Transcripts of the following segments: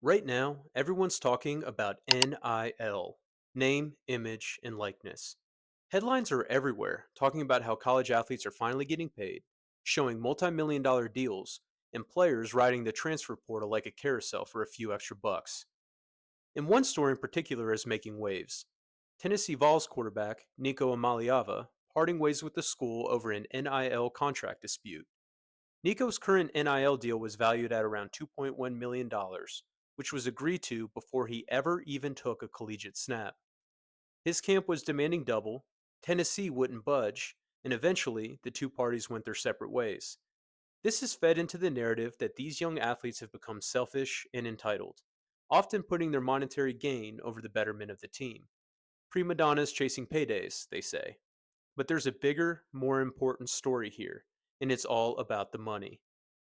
Right now, everyone's talking about NIL, name, image, and likeness. Headlines are everywhere talking about how college athletes are finally getting paid, showing multi-million-dollar deals, and players riding the transfer portal like a carousel for a few extra bucks. And one story in particular is making waves. Tennessee Vols quarterback Nico Amaliava parting ways with the school over an NIL contract dispute. Nico's current NIL deal was valued at around $2.1 million, which was agreed to before he ever even took a collegiate snap. His camp was demanding double, Tennessee wouldn't budge, and eventually the two parties went their separate ways. This has fed into the narrative that these young athletes have become selfish and entitled, often putting their monetary gain over the betterment of the team. Prima donnas chasing paydays, they say. But there's a bigger, more important story here, and it's all about the money.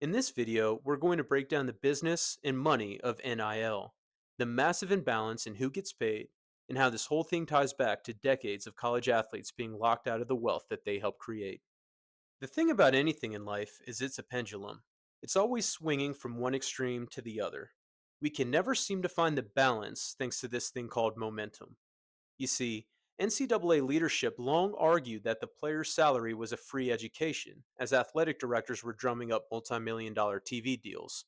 In this video, we're going to break down the business and money of NIL, the massive imbalance in who gets paid, and how this whole thing ties back to decades of college athletes being locked out of the wealth that they helped create. The thing about anything in life is it's a pendulum. It's always swinging from one extreme to the other. We can never seem to find the balance thanks to this thing called momentum. You see, NCAA leadership long argued that the player's salary was a free education, as athletic directors were drumming up multi-million-dollar TV deals.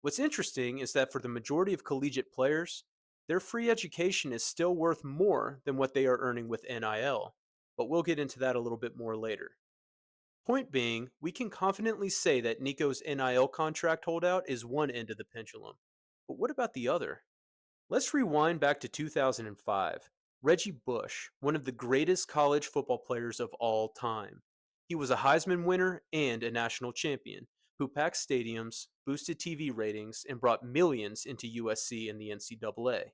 What's interesting is that for the majority of collegiate players, their free education is still worth more than what they are earning with NIL, but we'll get into that a little bit more later. Point being, we can confidently say that Nico's NIL contract holdout is one end of the pendulum. But what about the other? Let's rewind back to 2005. Reggie Bush, one of the greatest college football players of all time. He was a Heisman winner and a national champion who packed stadiums, boosted TV ratings, and brought millions into USC and the NCAA.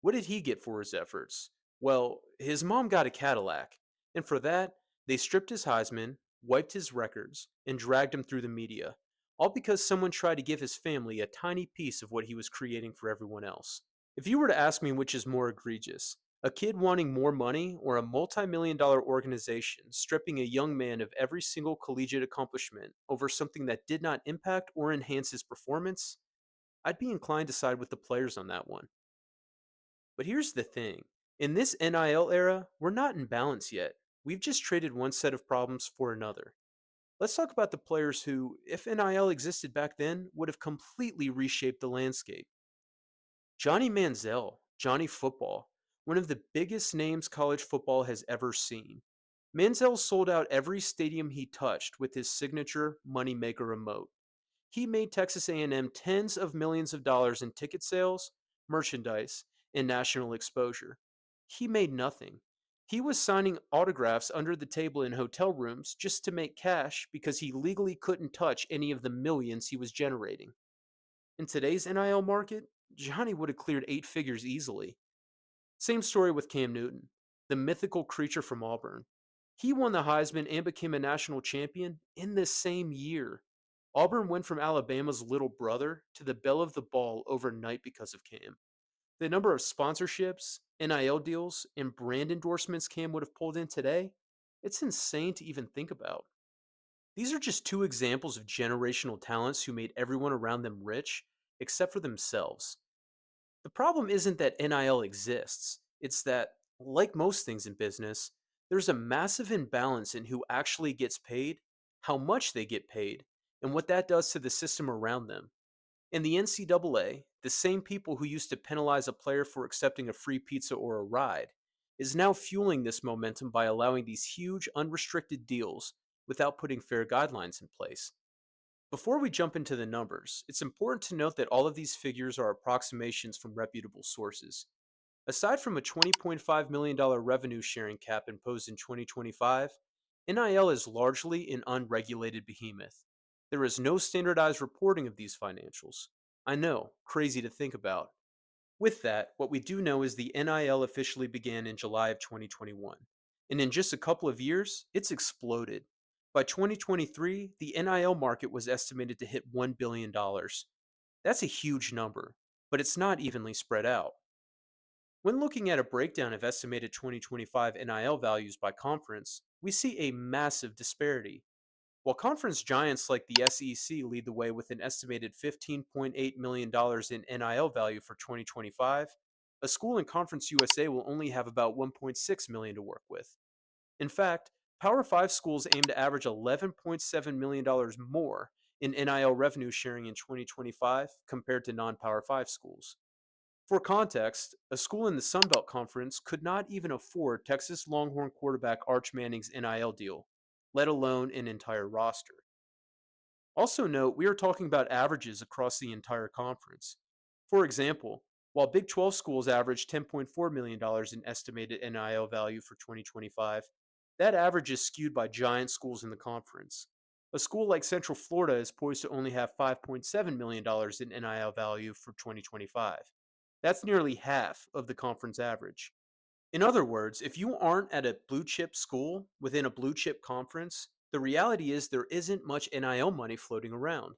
What did he get for his efforts? Well, his mom got a Cadillac, and for that, they stripped his Heisman, wiped his records, and dragged him through the media, all because someone tried to give his family a tiny piece of what he was creating for everyone else. If you were to ask me which is more egregious, a kid wanting more money or a multi-million-dollar organization stripping a young man of every single collegiate accomplishment over something that did not impact or enhance his performance, I'd be inclined to side with the players on that one. But here's the thing, in this NIL era, we're not in balance yet. We've just traded one set of problems for another. Let's talk about the players who, if NIL existed back then, would have completely reshaped the landscape. Johnny Manziel, Johnny Football, one of the biggest names college football has ever seen. Manziel sold out every stadium he touched with his signature moneymaker emote. He made Texas A&M tens of millions of dollars in ticket sales, merchandise, and national exposure. He made nothing. He was signing autographs under the table in hotel rooms just to make cash because he legally couldn't touch any of the millions he was generating. In today's NIL market, Johnny would have cleared 8 figures easily. Same story with Cam Newton, the mythical creature from Auburn. He won the Heisman and became a national champion in the same year. Auburn went from Alabama's little brother to the belle of the ball overnight because of Cam. The number of sponsorships, NIL deals, and brand endorsements Cam would have pulled in today, it's insane to even think about. These are just two examples of generational talents who made everyone around them rich, except for themselves. The problem isn't that NIL exists, it's that, like most things in business, there's a massive imbalance in who actually gets paid, how much they get paid, and what that does to the system around them. In the NCAA, the same people who used to penalize a player for accepting a free pizza or a ride is now fueling this momentum by allowing these huge unrestricted deals without putting fair guidelines in place. Before we jump into the numbers, it's important to note that all of these figures are approximations from reputable sources. Aside from a $20.5 million revenue sharing cap imposed in 2025, NIL is largely an unregulated behemoth. There is no standardized reporting of these financials. I know, crazy to think about. With that, what we do know is the NIL officially began in July of 2021. And in just a couple of years, it's exploded. By 2023, the NIL market was estimated to hit $1 billion. Dollars. That's a huge number, but it's not evenly spread out. When looking at a breakdown of estimated 2025 NIL values by conference, we see a massive disparity. While conference giants like the SEC lead the way with an estimated $15.8 million in NIL value for 2025, a school in Conference USA will only have about $1.6 million to work with. In fact, Power 5 schools aim to average $11.7 million more in NIL revenue sharing in 2025 compared to non Power 5 schools. For context, a school in the Sun Belt Conference could not even afford Texas Longhorn quarterback Arch Manning's NIL deal, let alone an entire roster. Also, note we are talking about averages across the entire conference. For example, while Big 12 schools average $10.4 million in estimated NIL value for 2025, that average is skewed by giant schools in the conference. A school like Central Florida is poised to only have $5.7 million in NIL value for 2025. That's nearly half of the conference average. In other words, if you aren't at a blue chip school within a blue chip conference, the reality is there isn't much NIL money floating around.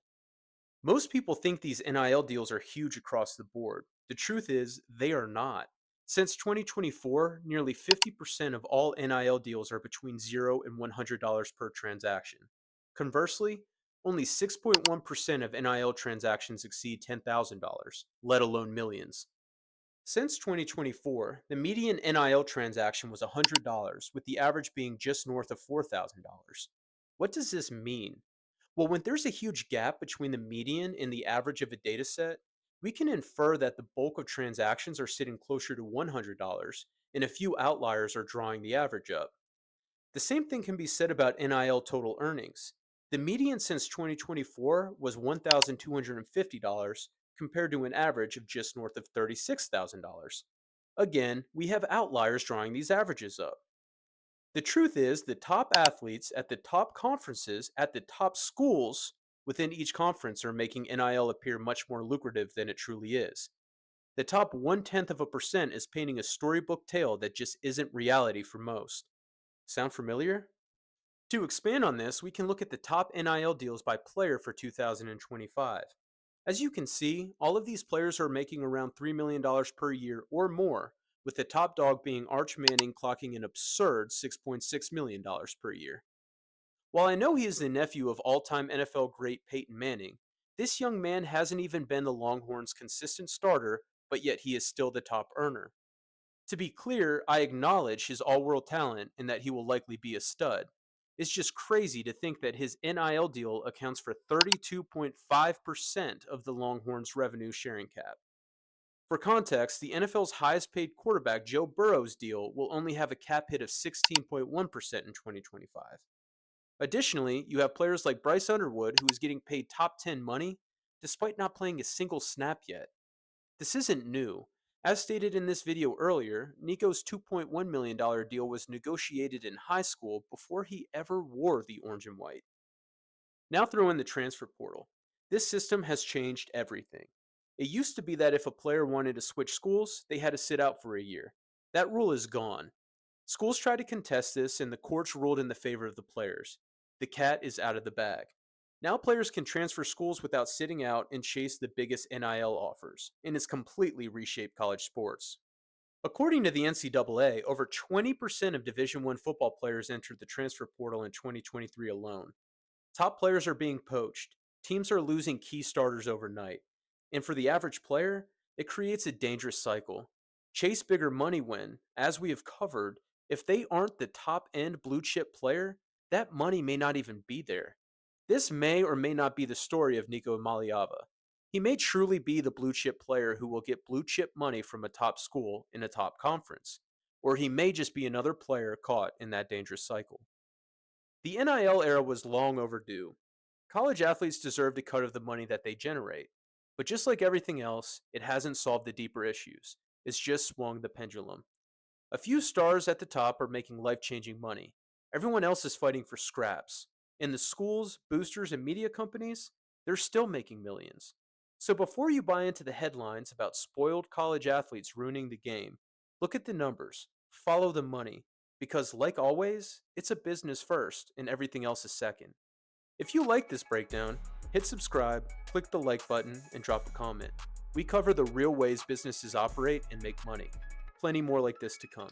Most people think these NIL deals are huge across the board. The truth is, they are not. Since 2024, nearly 50% of all NIL deals are between $0 and $100 per transaction. Conversely, only 6.1% of NIL transactions exceed $10,000, let alone millions. Since 2024, the median NIL transaction was $100, with the average being just north of $4,000. What does this mean? Well, when there's a huge gap between the median and the average of a dataset, we can infer that the bulk of transactions are sitting closer to $100, and a few outliers are drawing the average up. The same thing can be said about NIL total earnings. The median since 2024 was $1,250 compared to an average of just north of $36,000. Again, we have outliers drawing these averages up. The truth is, the top athletes at the top conferences at the top schools within each conference are making NIL appear much more lucrative than it truly is. The top 0.1% is painting a storybook tale that just isn't reality for most. Sound familiar? To expand on this, we can look at the top NIL deals by player for 2025. As you can see, all of these players are making around $3 million per year or more, with the top dog being Arch Manning clocking an absurd $6.6 million per year. While I know he is the nephew of all-time NFL great Peyton Manning, this young man hasn't even been the Longhorns' consistent starter, but yet he is still the top earner. To be clear, I acknowledge his all-world talent and that he will likely be a stud. It's just crazy to think that his NIL deal accounts for 32.5% of the Longhorns' revenue sharing cap. For context, the NFL's highest paid quarterback, Joe Burrow's deal, will only have a cap hit of 16.1% in 2025. Additionally, you have players like Bryce Underwood, who is getting paid top 10 money despite not playing a single snap yet. This isn't new. As stated in this video earlier, Nico's $2.1 million deal was negotiated in high school before he ever wore the orange and white. Now throw in the transfer portal. This system has changed everything. It used to be that if a player wanted to switch schools, they had to sit out for a year. That rule is gone. Schools tried to contest this, and the courts ruled in the favor of the players. The cat is out of the bag. Now players can transfer schools without sitting out and chase the biggest NIL offers, and it's completely reshaped college sports. According to the NCAA, over 20% of Division I football players entered the transfer portal in 2023 alone. Top players are being poached. Teams are losing key starters overnight. And for the average player, it creates a dangerous cycle. Chase bigger money when, as we have covered, if they aren't the top end blue chip player, that money may not even be there. This may or may not be the story of Nico Maliava. He may truly be the blue chip player who will get blue chip money from a top school in a top conference, or he may just be another player caught in that dangerous cycle. The NIL era was long overdue. College athletes deserve a cut of the money that they generate, but just like everything else, it hasn't solved the deeper issues. It's just swung the pendulum. A few stars at the top are making life-changing money. Everyone else is fighting for scraps. And the schools, boosters, and media companies, they're still making millions. So before you buy into the headlines about spoiled college athletes ruining the game, look at the numbers, follow the money, because like always, it's a business first and everything else is second. If you like this breakdown, hit subscribe, click the like button, and drop a comment. We cover the real ways businesses operate and make money. Plenty more like this to come.